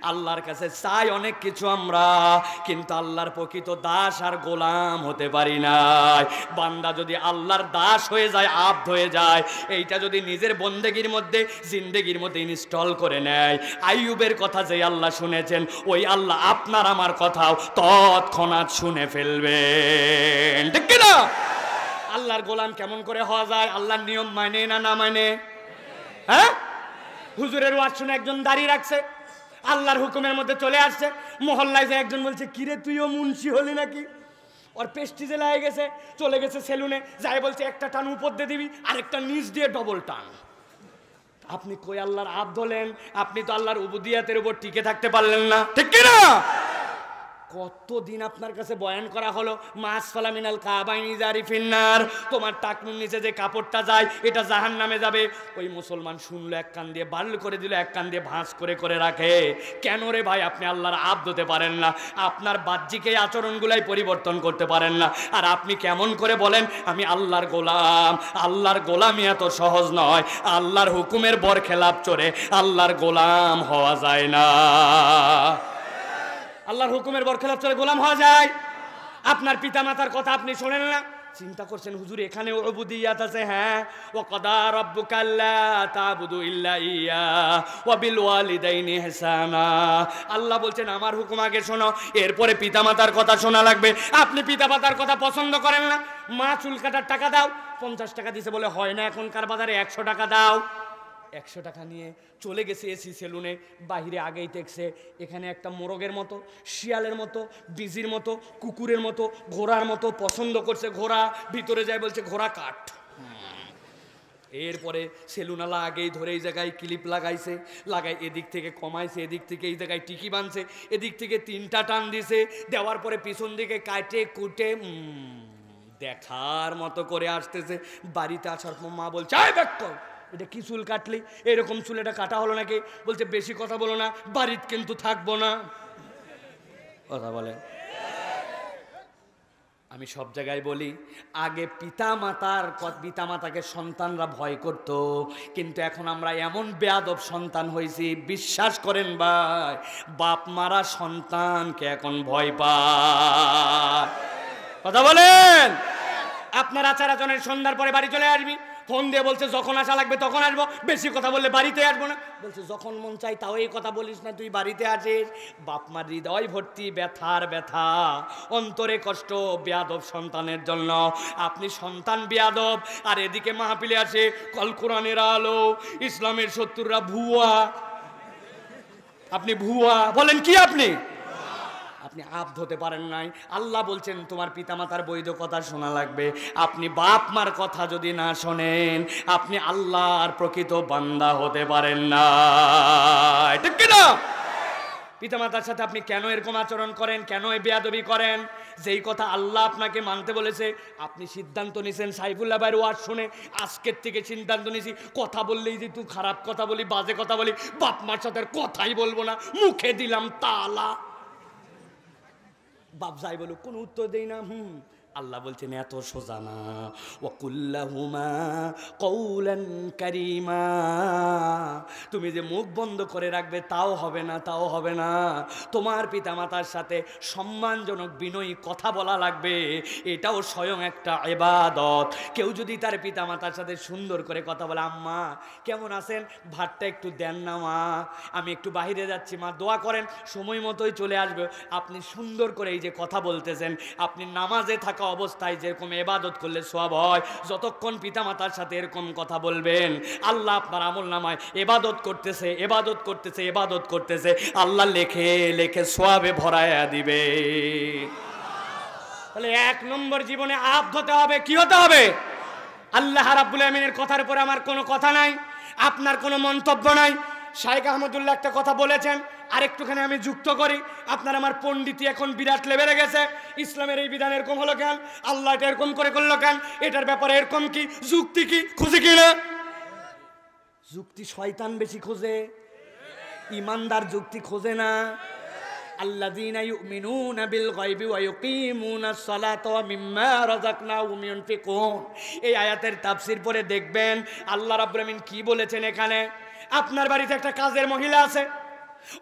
আল্লাহর কাছে চাই অনেক কিছু আমরা, কিন্তু আল্লাহর প্রকৃত দাস আর গোলাম হতে পারি না। বান্দা যদি আল্লাহর দাস হয়ে যায়, আব্দ হয়ে যায়, এইটা যদি নিজের বন্দেগীর মধ্যে, জিন্দেগির মধ্যে ইনস্টল করে নেয়, আইয়ুবের কথা যে আল্লাহ শুনেছেন, ওই আল্লাহ আপনার আমার কথাও তৎক্ষণাৎ শুনে ফেলবেন, ঠিক কিনা? আল্লাহর গোলাম কেমন করে হওয়া যায়? আল্লাহর নিয়ম মানে না মানে? হ্যাঁ, হুজুরের ওয়াজ শুনে একজন দাঁড়িয়ে রাখছে, আল্লাহর হুকুমের মধ্যে চলে আসছে, মহল্লায় যে একজন বলছে, কিরে তুইও মুন্সি হলি নাকি? ওর পেস্টিজে লাগে গেছে, চলে গেছে সেলুনে, যাই বলছে একটা টান উপর দিয়ে দিবি, আরেকটা নিচ দিয়ে ডবল টান। আপনি কই আল্লাহর আব্দ হলেন? আপনি তো আল্লাহর উবুদিয়াতের উপর টিকে থাকতে পারলেন না, ঠিক কিনা? কতদিন আপনার কাছে বয়ান করা হলো, মাসফালা মিনাল কাবাইনি জারি ফিন্নার, তোমার টাকনুর নিচে যে কাপড়টা যায় এটা জাহান্নামে যাবে। ওই মুসলমান শুনলো, এক কান দিয়ে বাল করে দিল, এক কান দিয়ে ভাঁজ করে করে রাখে। কেন রে ভাই? আপনি আল্লাহর আব্দ হতে পারেন না, আপনার বাহ্যিক এই আচরণগুলাই পরিবর্তন করতে পারেন না, আর আপনি কেমন করে বলেন আমি আল্লাহর গোলাম? আল্লাহর গোলামি এত সহজ নয়। আল্লাহর হুকুমের বরখেলাপ চড়ে আল্লাহর গোলাম হওয়া যায় না। আল্লাহর হুকুমের বরখেলাপ চলে গোলাম হওয়া যায়? আপনার পিতামাতার কথা আপনি শোনেন না? চিন্তা করছেন হুজুর এখানে উবুদিয়াত আছে? হ্যাঁ, ওয়া কাদা রাব্বুকা আল্লা তা'বুদু ইল্লা ইয়্যা ওয়া বিল ওয়ালিদাইনি ইহসানা। আল্লাহ বলছেন আমার হুকুম আগে শোনো, এরপরে পিতামাতার কথা শোনা লাগবে। আপনি পিতামাতার কথা পছন্দ করেন না, মা চুল কাটার টাকা দাও, 50 টাকা দিছে বলে হয় না এখনকার বাজারে, 100 টাকা দাও। 100 টাকা নিয়ে চলে গেছে এসি সেলুনে, বাহিরে আগেই দেখছে এখানে একটা মোরগের মতো, শিয়ালের মতো, বিজির মতো, কুকুরের মতো, ঘোড়ার মতো পছন্দ করছে ঘোড়া, ভিতরে যায় বলছে ঘোড়া কাট। এরপরে সেলুনালা আগেই ধরে এই জায়গায় ক্লিপ লাগাইছে, লাগাই এদিক থেকে কমাইছে, এদিক থেকে এই জায়গায় টিকি বাঁধছে, এদিক থেকে 3টা টান দিছে, দেওয়ার পরে পিছন দিকে কাটে কুটে দেখার মতো করে আসতেছে। বাড়িতে আসার পর মা বলছে আয় ব্যাক কর, এটা কি চুল কাটলি? এরকম চুল এটা কাটা হলো নাকি? বলছে বেশি কথা বলো না, বাড়িতে কিন্তু থাকবো না। কথা বলে, আমি সব জায়গায় বলি, আগে পিতামাতাকে সন্তানরা ভয় করত, কিন্তু এখন আমরা এমন বেয়াদব সন্তান হয়েছি, বিশ্বাস করেন ভাই, বাপ মারা সন্তানকে এখন ভয় পায়। কথা বলেন। আপনার আচার আচরণের সন্ধ্যার পরে বাড়ি চলে আসবি, ফোন দিয়ে বলছে যখন আসা লাগবে তখন আসবো, বেশি কথা বললে বাড়িতে আসবো না, বলছে যখন মন চাই তাও এই কথা বলিস না, তুই বাড়িতে আসিস। বাপ মার হৃদয় ভর্তি ব্যথার ব্যথা, অন্তরে কষ্ট বেয়াদব সন্তানের জন্য। আপনি সন্তান বেয়াদব, আর এদিকে মাহফিলে আসে কল কোরআনের আলো, ইসলামের শত্রুরা ভুয়া। আপনি ভুয়া বলেন কি? আপনি আব্দ হতে পারেন নাই। আল্লাহ বলছেন তোমার পিতামাতার বৈধ কথা শোনা লাগবে। আপনি বাপ মার কথা যদি না শোনেন, আপনি আল্লাহর প্রকৃত বান্দা হতে পারেন না, ঠিক কিনা? পিতামাতার সাথে আপনি কেন এরকম আচরণ করেন, কেন এই বেয়াদবি করেন? যেই কথা আল্লাহ আপনাকে মানতে বলেছে, আপনি সিদ্ধান্ত নিয়েছেন সাইফুল্লাহ ভাইয়ের ওয়াজ শুনে, আজকের থেকে সিদ্ধান্ত নিয়েছি কথা বললেই যে তুই খারাপ কথা বলি, বাজে কথা বলি, বাপ মার সাথে কথাই বলবো না, মুখে দিলাম তালা। বাপ যাই বলুক কোনো উত্তর দেই না। আল্লাহ বলছেন এত সোজা না, ওয়াকুল্লাহুমা কওলান কারীমা, তুমি যে মুখ বন্ধ করে রাখবে তাও হবে না, তাও হবে না। তোমার পিতামাতার সাথে সম্মানজনক বিনয়ী কথা বলা লাগবে, এটাও স্বয়ং একটা ইবাদত। কেউ যদি তার পিতামাতার সাথে সুন্দর করে কথা বলে, আম্মা কেমন আছেন, ভাতটা একটু দেন না মা, আমি একটু বাইরে যাচ্ছি মা, দোয়া করেন সময় মতোই চলে আসবে। আপনি সুন্দর করে এই যে কথা বলতেছেন, আপনি নামাজে থাকা অবস্থায় যেরকম ইবাদত করলে সওয়াব হয়, যতক্ষণ পিতামাতার সাথে এরকম কথা বলবেন, আল্লাহ আপনার আমলনামায় ইবাদত করতেছে, ইবাদত করতেছে, ইবাদত করতেছে, আল্লাহ লেখে লেখে সওয়াবে ভরায়া দিবে। তাহলে 1 নম্বর জীবনে আব্দ হতে হবে। কি হতে হবে? আল্লাহ রাব্বুল আমিনের কথার উপরে আমার কোনো কথা নাই, আপনার কোনো মন্তব্য নাই। শাইখ আহমদুল্লাহ একটা কথা বলেছেন, আরেকটুখানি আমি যুক্ত করি। আপনার আমার পণ্ডিতি এখন বিরাট লেভেলে গেছে। ইসলামের এই বিধান এরকম হলো কেন, আল্লাহ এটা এরকম করে করলো কেন, এটার ব্যাপারে এরকম কি, যুক্তি কি, খুঁজে কি না? যুক্তি শয়তান বেশি খোঁজে, ইমানদার যুক্তি খোঁজে না। আল্লাযীনা ইউমিনুনা বিল গায়বি ওয়া ইউকিমুনাস সালাতা ওয়া মিম্মা রাযাকনাহুম ইউনফিকুন। এই আয়াতের তাফসীর পড়ে দেখবেন আল্লাহ রাব্বুল আমিন কি বলেছেন এখানে। আপনার বাড়িতে একটা কাজের মহিলা আছে,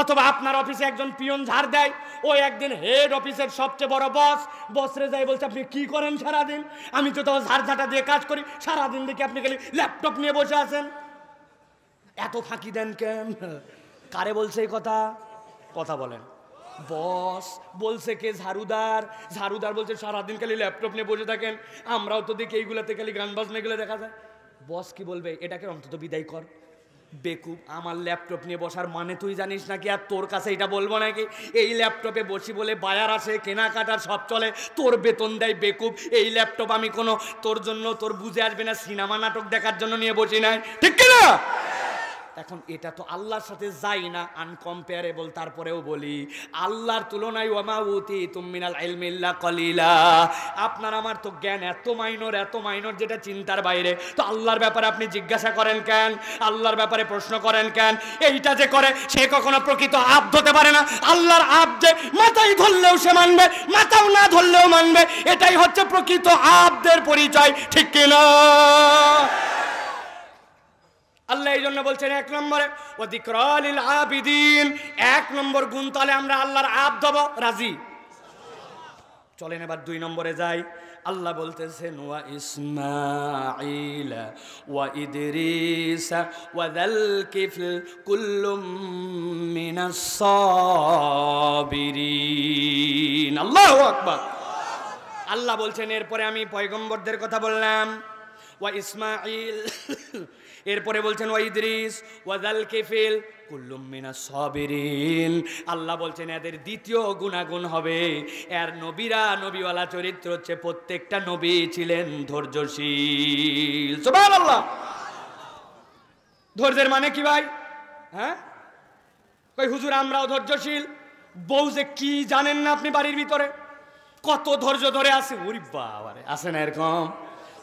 অথবা আপনার অফিসে একজন পিয়ন ঝাড় দেয়, ও একদিন হেড অফিসের সবচেয়ে বড় বসরে যাই বলছে, আপনি কি করেন সারাদিন? আমি তো তাও ঝাড় ঝাঁটা দিয়ে কাজ করি, সারাদিন দেখি আপনি খালি ল্যাপটপ নিয়ে বসে আছেন, এত ফাঁকি দেন কেন? কারে বলছে এই কথা? কথা বলেন। বস বলছে কে? ঝাড়ুদার। ঝাড়ুদার বলছে সারাদিন খালি ল্যাপটপ নিয়ে বসে থাকেন, আমরাও তো দেখি এইগুলাতে খালি গান বাজনা এগুলো দেখা যায়। বস কি বলবে? এটাকে অন্তত বিদায় কর। বেকুব, আমার ল্যাপটপ নিয়ে বসার মানে তুই জানিস নাকি? আর তোর কাছে এটা বলবো নাকি? এই ল্যাপটপে বসি বলে বায়ার আসে, কেনাকাটার সব চলে, তোর বেতন দেয় বেকুব। এই ল্যাপটপ আমি কোনো তোর জন্য, তোর বুঝে আসবে না, সিনেমা নাটক দেখার জন্য নিয়ে বসি নাই, ঠিক কিনা? এখন এটা তো আল্লাহর সাথে যাই না, আনকম্পেয়ারেবল। তারপরেও বলি আল্লাহর তুলনায় ওয়ামা উতিতুম মিনাল ইলমি ইল্লা কলিলা। আপনার আমার তো জ্ঞান এত মাইনর যেটা চিন্তার বাইরে। তো আল্লাহর ব্যাপারে আপনি জিজ্ঞাসা করেন কেন? আল্লাহর ব্যাপারে প্রশ্ন করেন কেন? এইটা যে করে সে কখনো প্রকৃত আব্দ হতে পারে না। আল্লাহর আব্দ যে মাথায় ধরলেও সে মানবে, মাথাও না ধরলেও মানবে, এটাই হচ্ছে প্রকৃত আব্দের পরিচয়, ঠিক কিনা? আল্লাহ এই জন্য বলছেন এক নম্বরে ওয়া যিকরা লিল আবিদিন, এক নম্বর গুণ, তাহলে আমরা আল্লাহর আব্দ হব, রাজি? চলেন এবার দুই নম্বরে যাই। আল্লাহ বলতেছেন ওয়া ইসমাঈল ওয়া ইদরিস ওয়া যাল কিফল কুল্লুম মিনাস সাবিরিন। আল্লাহু আকবার। আল্লাহ বলছেন এরপরে আমি পয়গম্বরদের কথা বললাম, ওয়া ইসমাঈল, এরপরে বলছেন ওয়া ইদরিস ওয়া যাল কিফল কুল্লুম মিনাস সাবিরিন। আল্লাহ বলছেন এদের দ্বিতীয় গুণাগুণ হবে, এর নবীরা, নবীওয়ালা চরিত্র হচ্ছে প্রত্যেকটা নবী ছিলেন ধৈর্যশীল। সুবহানাল্লাহ। ধৈর্যের মানে কি ভাই? হ্যাঁ কই হুজুর আমরাও ধৈর্যশীল। বউ যে কি জানেন না আপনি? বাড়ির ভিতরে কত ধৈর্য ধরে আছে, ওরে বাবারে, আছে না এরকম?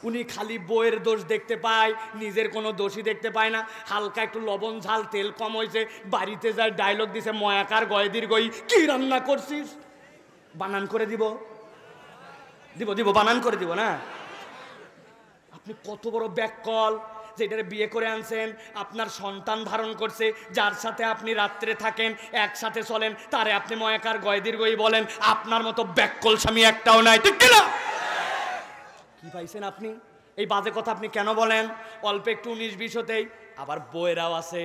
উনি খালি বইয়ের দোষ দেখতে পায়, নিজের কোনো দোষই দেখতে পায় না। হালকা একটু লবণ ঝাল তেল কম হয়েছে, বাড়িতে যায় ডায়লগ দিছে, ময়াকার গয়েদির গই, কি রান্না করছিস? বানান করে দিব, বানান করে দিব না? আপনি কত বড় ব্যাককল, যেটারে বিয়ে করে আনছেন, আপনার সন্তান ধারণ করছে, যার সাথে আপনি রাত্রে থাকেন, একসাথে চলেন, তারে আপনি ময়াকার গয়েদির গই বলেন। আপনার মতো ব্যাককল স্বামী একটাও নাই, ঠিক কিনা? কি পাইছেন আপনি? এই বাজে কথা আপনি কেন বলেন? অল্প একটু 19-20 হতেই আবার বইয়েরাও আছে,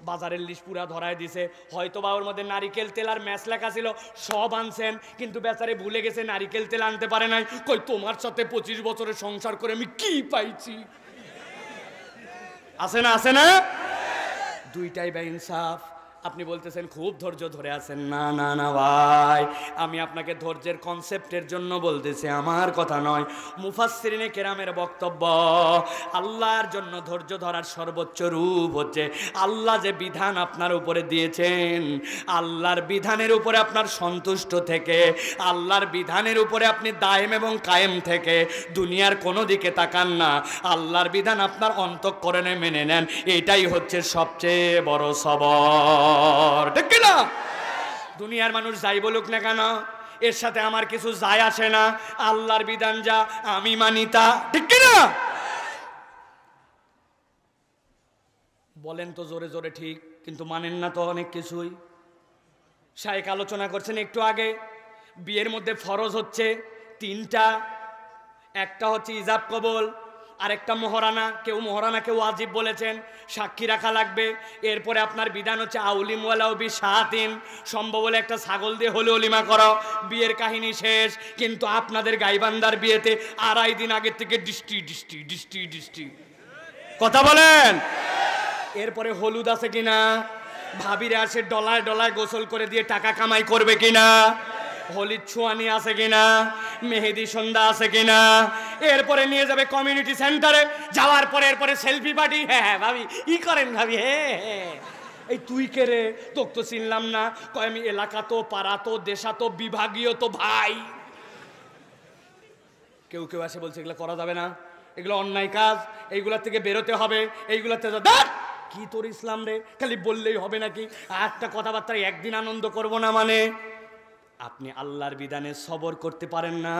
বাজারের লিস্ট পুরা ধরায় দিছে, হয়তো বা ওর মধ্যে নারিকেল তেল আর ম্যাচ লেখা ছিল, সব আনছেন, কিন্তু বেচারে ভুলে গেছে নারিকেল তেল আনতে পারে নাই। কই তোমার সাথে 25 বছরের সংসার করে আমি কি পাইছি? আছে না? আছে না? দুইটাই বেইনসাফ। আপনি বলতেছেন খুব ধৈর্য ধরে আছেন। না না না ভাই, আমি আপনাকে ধৈর্যের কনসেপ্টের জন্য বলতেছি, আমার কথা নয়। মুফাসসিরিনে কেরামের বক্তব্য, আল্লাহর জন্য ধৈর্য ধরার সর্বোচ্চ রূপ হচ্ছে আল্লাহ যে বিধান আপনার উপরে দিয়েছেন, আল্লাহর বিধানের উপরে আপনার সন্তুষ্ট থেকে, আল্লাহর বিধানের উপরে আপনি দায়েম এবং কায়েম থেকে দুনিয়ার কোনো দিকে তাকান না, আল্লাহর বিধান আপনার অন্তঃকরণে মেনে নেন, এটাই হচ্ছে সবচেয়ে বড় সবর, ঠিক না? দুনিয়ার মানুষ যাই বলুক না কেন, এর সাথে আমার কিছু যায় আসে না, আল্লাহর বিধান যা আমি মানি তা, ঠিক না? বলেন তো জোরে জোরে ঠিক, কিন্তু মানেন না তো অনেক কিছুই। শায়েখ আলোচনা করছেন একটু আগে, বিয়ের মধ্যে ফরজ হচ্ছে 3টা। একটা হচ্ছে ইজাব কবুল, আরেকটা মোহরানা, কেউ মোহরানা কেউ ওয়াজিব বলেছেন, সাক্ষী রাখা লাগবে। এরপরে আপনার বিধান হচ্ছে আউলিম ওয়ালাউ বি শাহাতিন, সম্ভব হলে একটা ছাগল দিয়ে হলে অলিমা করো, বিয়ের কাহিনী শেষ। কিন্তু আপনাদের গাইবান্দার বিয়েতে 2.5 দিন আগের থেকে ডিস্টি কথা বলেন। এরপরে হলুদ আছে কিনা, ভাবিরা আসে ডলায় ডলায় গোসল করে দিয়ে টাকা কামাই করবে কিনা, হলির ছোঁয়ানি আছে কিনা, মেহেদি সন্ধ্যা আছে কিনা, এরপরে নিয়ে যাবে কমিউনিটি সেন্টারে, যাওয়ার পরে এরপরে সেলফি পার্টি। হ্যাঁ ভাবি ই করেন ভাবি, হ্যাঁ এই তুই কে রে, তোকে তো চিনলাম না। কয় আমি এলাকা তো, পাড়া তো, দেশা তো, বিভাগীয় তো ভাই। কেউ কেউ আসে বলছে এগুলো করা যাবে না, এগুলো অন্যায় কাজ, এইগুলোর থেকে বেরোতে হবে, এইগুলোতে কি তোর ইসলাম রে, খালি বললেই হবে নাকি? একটা কথাবার্তা একদিন আনন্দ করব না মানে আপনি আল্লাহর বিধানে সবর করতে পারেন না।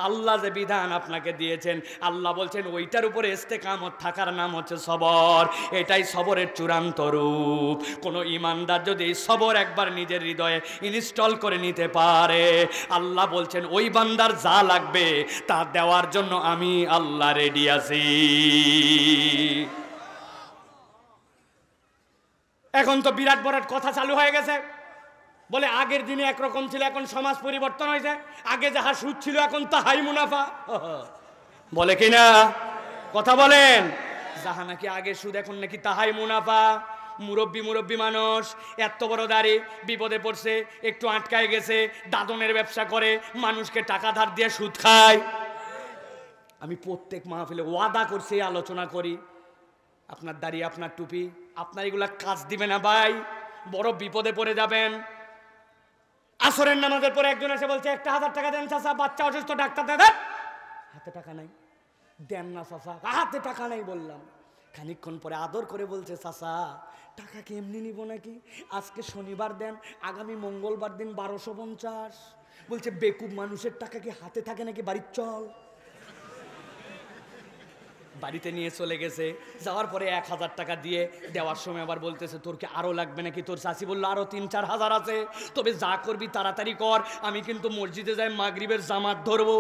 আল্লাহ যে বিধান আপনাকে দিয়েছেন, আল্লাহ বলছেন ওইটার উপরে ইস্তেকামত থাকার নাম হচ্ছে সবর। এটাই সবরের চূড়ান্ত রূপ। কোনো ইমানদার যদি সবর একবার নিজের হৃদয়ে ইনস্টল করে নিতে পারে, আল্লাহ বলছেন ওই বান্দার যা লাগবে তা দেওয়ার জন্য আমি আল্লাহ রেডি আছি। এখন তো বিরাট বড় কথা চালু হয়ে গেছে, বলে আগের দিনে একরকম ছিল, এখন সমাজ পরিবর্তন হয়েছে, আগে যাহা সুদ ছিল এখন তাহাই মুনাফা। বলে কিনা কথা বলেন? যাহা নাকি আগে সুদ এখন নাকি তাহাই মুনাফা। মুরব্বী মানুষ, এত বড় দাড়ি, বিপদে পড়ছে, একটু আটকায় গেছে, দাদনের ব্যবসা করে, মানুষকে টাকা ধার দিয়ে সুদ খায়। আমি প্রত্যেক মাহফিলে ওয়াদা করছি, আলোচনা করি, আপনার দাড়ি, আপনার টুপি, আপনার এগুলা কাজ দিবে না ভাই, বড় বিপদে পড়ে যাবেন। আসরের নামাজের পরে একজন এসে বলছে 1000 টাকা দেন চাচা, বাচ্চা অসুস্থ, ডাক্তার দেন। হাতে টাকা নাই, দেন না চাচা। হাতে টাকা নাই বললাম। খানিকক্ষণ পরে আদর করে বলছে চাচা টাকা কি এমনি নিব নাকি, আজকে শনিবার দেন, আগামী মঙ্গলবার দিন 1250। বলছে বেকুব মানুষের টাকা কি হাতে থাকে নাকি, বাড়ির চল। বাড়িতে নিয়ে চলে গেছে, যাওয়ার পরে 1000 টাকা দিয়ে দেওয়ার সময় আবার বলতেছে তোর কি আরো লাগবে নাকি? তোর চাচি বললো আরো 3-4 হাজার আছে, তবে যা করবি তাড়াতাড়ি কর, আমি কিন্তু মসজিদে যাই মাগরিবের জামাত ধরবো।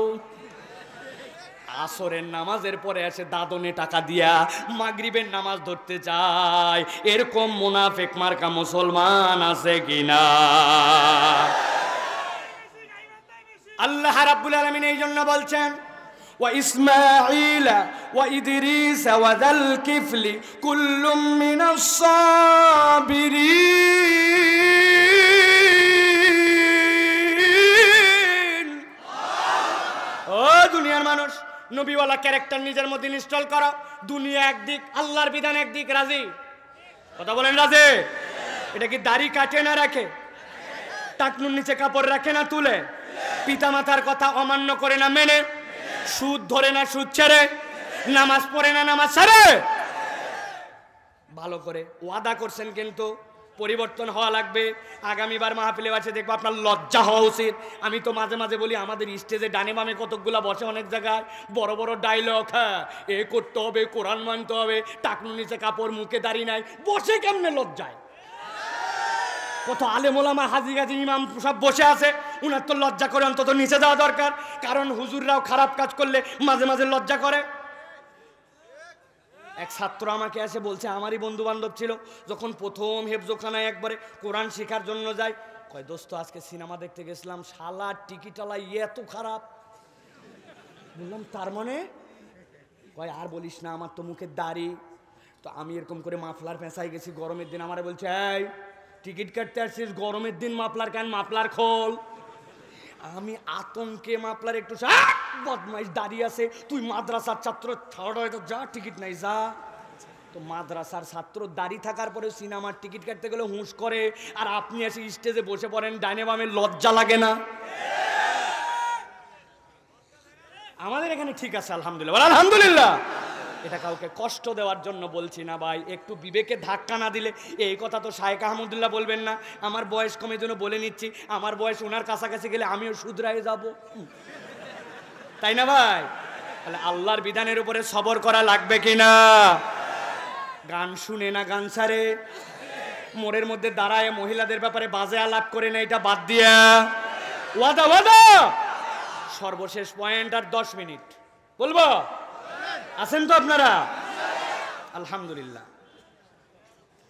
আসরের নামাজের পরে এসে দাদনে টাকা দিয়া মাগরিবের নামাজ ধরতে চায়। এরকম মুনাফিক মার্কা মুসলমান আছে কিনা? আল্লাহ রাব্বুল আলামিন এই জন্য বলছেন وإسماعيل وإدريس وذا الكفل كل من الصابرين। ও দুনিয়ার মানুষ, নবীওয়ালা ক্যারেক্টার নিজের মধ্যে ইনস্টল করো। দুনিয়া একদিক, আল্লাহর বিধান একদিক। রাজি? কথা বলেন রাজি? এটা কি দাড়ি কাটে না রাখে? টাকনুর নিচে কাপড় রাখে না তুলে? পিতামাতার কথা অমান্য করে না মেনে? সুদ ধরে না সুদ ছেড়ে? নামাজ পড়ে না নামাজ ছাড়ে? ভালো করে ওয়াদা করছেন, কিন্তু পরিবর্তন হওয়া লাগবে। আগামীবার মাহফিলে আছে দেখবো, আপনার লজ্জা হওয়া উচিত। আমি তো মাঝে মাঝে বলি আমাদের স্টেজে ডানে বামে কতকগুলা বসে অনেক জায়গায়, বড় বড় ডায়লগ, হ্যাঁ এ করতে হবে, কোরআন মানতে হবে, টাকনুর নিচে কাপড়, মুখে দাড়ি নাই, বসে কেমনে লজ্জায়? কত আলেম ওলামা, হাজি গাজি, ইমাম সব বসে আছে, উনার তো লজ্জা করে অন্তত নিচে যাওয়া দরকার। কারণ হুজুররাও খারাপ কাজ করলে মাঝে মাঝে লজ্জা করে। এক ছাত্র আমাকে এসে বলছে, আমারই বন্ধু বান্ধব ছিল, যখন প্রথম হেফজোখানায় একবারে কোরআন শেখার জন্য যায়, কয় দোস্ত আজকে সিনেমা দেখতে গেছিলাম, শালা টিকিটালা এত খারাপ। বললাম তার মানে? কয় আর বলিস না, আমার তো মুখের দাড়ি, তো আমি এরকম করে মাফলার পেঁচাই গেছি গরমের দিন। আমারে বলছে এই টিকিট কাটতে আসছিস, গরমের দিন মাফলার কেন? মাফলার খোল। আমি আতঙ্কে মাফলার একটু, বদমাইশ দাঁড়িয়ে আছে, তুই মাদ্রাসার ছাত্র, হয়তো যা, টিকিট নাই যা। তো মাদ্রাসার ছাত্র দাড়ি থাকার পরে সিনেমার টিকিট কাটতে গেলে হুঁশ করে, আর আপনি এসে স্টেজে বসে পড়েন, ডাইনে বামে, লজ্জা লাগে না? আমাদের এখানে ঠিক আছে আলহামদুলিল্লাহ, আলহামদুলিল্লাহ। এটা কাউকে কষ্ট দেওয়ার জন্য বলছি না ভাই, একটু বিবেকে ধাক্কা না দিলে। এই কথা তো শায়েখ আহমদুল্লাহ বলবেন না, আমার বয়স কমে জন্য বলে নিচ্ছি, আমার বয়স ওনার কাছাকাছি গেলে আমিও শুধরাই যাব, তাই না ভাই? তাহলে আল্লাহর বিধানের উপরে সবর করা লাগবে কিনা? গান শুনে না গান ছাড়ে, মোড়ের মধ্যে দাঁড়ায় মহিলাদের ব্যাপারে বাজে আলাপ করে না, এটা বাদ দিয়া ওয়াদা ওয়াদা। সর্বশেষ পয়েন্ট, আর 10 মিনিট বলবো, আছেন তো আপনারা? আলহামদুলিল্লাহ।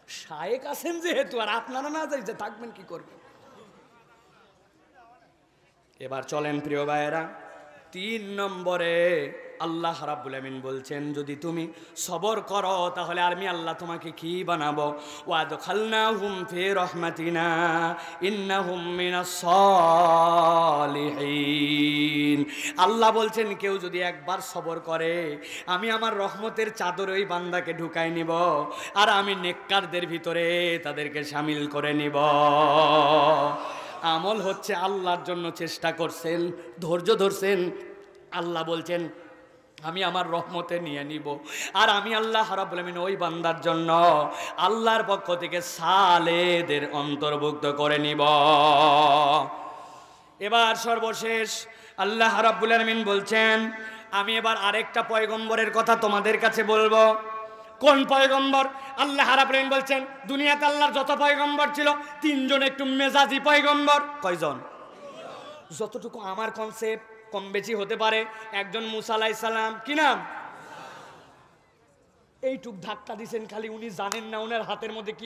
শায়েক আছেন যেহেতু, আর আপনারা না যাইতে থাকবেন কি করবেন? এবার চলেন প্রিয় ভাইয়েরা, 3 নম্বরে আল্লাহ রাব্বুল আমিন বলছেন যদি তুমি সবর করো তাহলে আমি আল্লাহ তোমাকে কি বানাবো? ওয়াদখালনাহুম ফি রাহমাতিনা ইন্নাহুম মিনাস সালিহিন। আল্লাহ বলছেন কেউ যদি একবার সবর করে আমি আমার রহমতের চাদর ওই বান্দাকে ঢুকাই নিব, আর আমি নেককারদের ভিতরে তাদেরকে শামিল করে নিব। আমল হচ্ছে আল্লাহর জন্য চেষ্টা করছেন, ধৈর্য ধরছেন, আল্লাহ বলছেন আমি আমার রহমতে নিয়ে নিব, আর আমি আল্লাহ রাব্বুল আমিন ওই বান্দার জন্য আল্লাহর পক্ষ থেকে সালেদের অন্তর্ভুক্ত করে নিব। এবার সর্বশেষ আল্লাহ রাব্বুল আলামিন বলছেন, আমি এবার আরেকটা পয়গম্বরের কথা তোমাদের কাছে বলবো। কোন পয়গম্বর? আল্লাহ রাব্বুল আলামিন বলছেন, দুনিয়াতে আল্লাহর যত পয়গম্বর ছিল, তিনজন একটু মেজাজি পয়গম্বর। কয়জন? যতটুকু আমার কনসেপ্ট, কম বেশি হতে পারে। একজন মুসা আলাইহিস সালাম, কি নাম? এইটুক ধাক্কা দিছেন খালি, উনি জানেন না ওনার হাতের মধ্যে কি